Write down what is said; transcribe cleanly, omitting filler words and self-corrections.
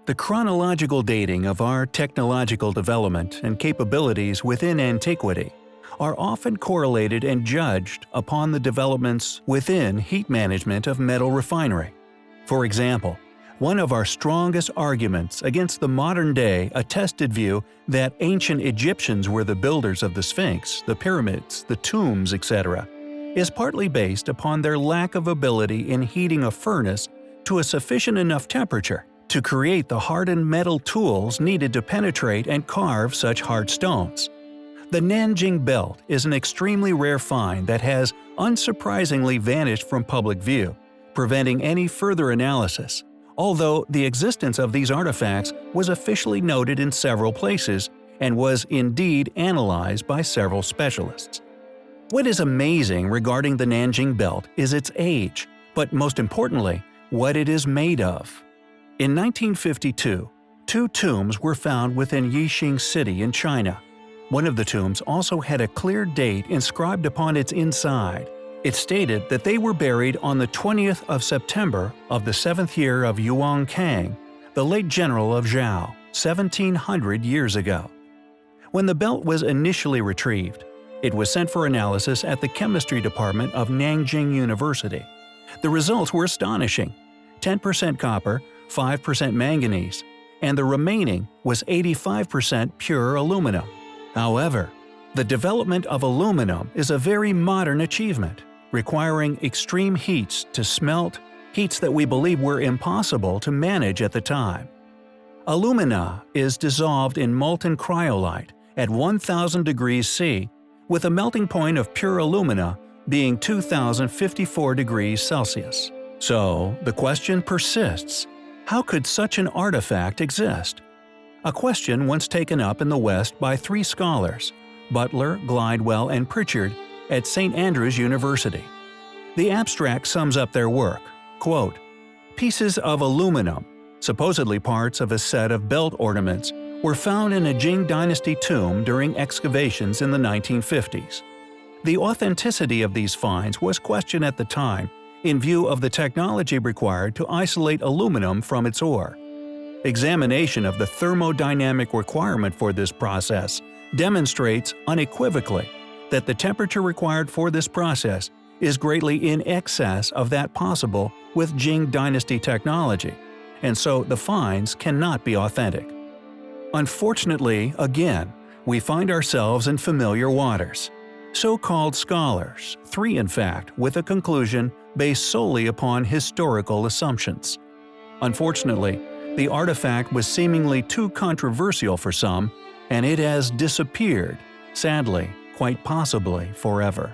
The chronological dating of our technological development and capabilities within antiquity are often correlated and judged upon the developments within heat management of metal refinery. For example, one of our strongest arguments against the modern-day attested view that ancient Egyptians were the builders of the Sphinx, the pyramids, the tombs, etc., is partly based upon their lack of ability in heating a furnace to a sufficient enough temperature to create the hardened metal tools needed to penetrate and carve such hard stones. The Nanjing belt is an extremely rare find that has unsurprisingly vanished from public view, preventing any further analysis, although the existence of these artifacts was officially noted in several places and was indeed analyzed by several specialists. What is amazing regarding the Nanjing belt is its age, but most importantly, what it is made of. In 1952, 2 tombs were found within Yixing City in China. One of the tombs also had a clear date inscribed upon its inside. It stated that they were buried on the 20th of September of the 7th year of Yuan Kang, the late general of Zhao, 1700 years ago. When the belt was initially retrieved, it was sent for analysis at the chemistry department of Nanjing University. The results were astonishing: 10% copper, 5% manganese, and the remaining was 85% pure aluminum. However, the development of aluminum is a very modern achievement, requiring extreme heats to smelt, heats that we believe were impossible to manage at the time. Alumina is dissolved in molten cryolite at 1000 degrees C, with a melting point of pure alumina being 2054 degrees Celsius. So, the question persists: how could such an artifact exist? A question once taken up in the West by 3 scholars, Butler, Glidewell, and Pritchard, at St. Andrews University. The abstract sums up their work, quote, "Pieces of aluminum, supposedly parts of a set of belt ornaments, were found in a Jing Dynasty tomb during excavations in the 1950s. The authenticity of these finds was questioned at the time in view of the technology required to isolate aluminum from its ore. Examination of the thermodynamic requirement for this process demonstrates unequivocally that the temperature required for this process is greatly in excess of that possible with Jing Dynasty technology, and so the finds cannot be authentic." Unfortunately, again, we find ourselves in familiar waters. So-called scholars, 3 in fact, with a conclusion based solely upon historical assumptions. Unfortunately, the artifact was seemingly too controversial for some, and it has disappeared, sadly, quite possibly forever.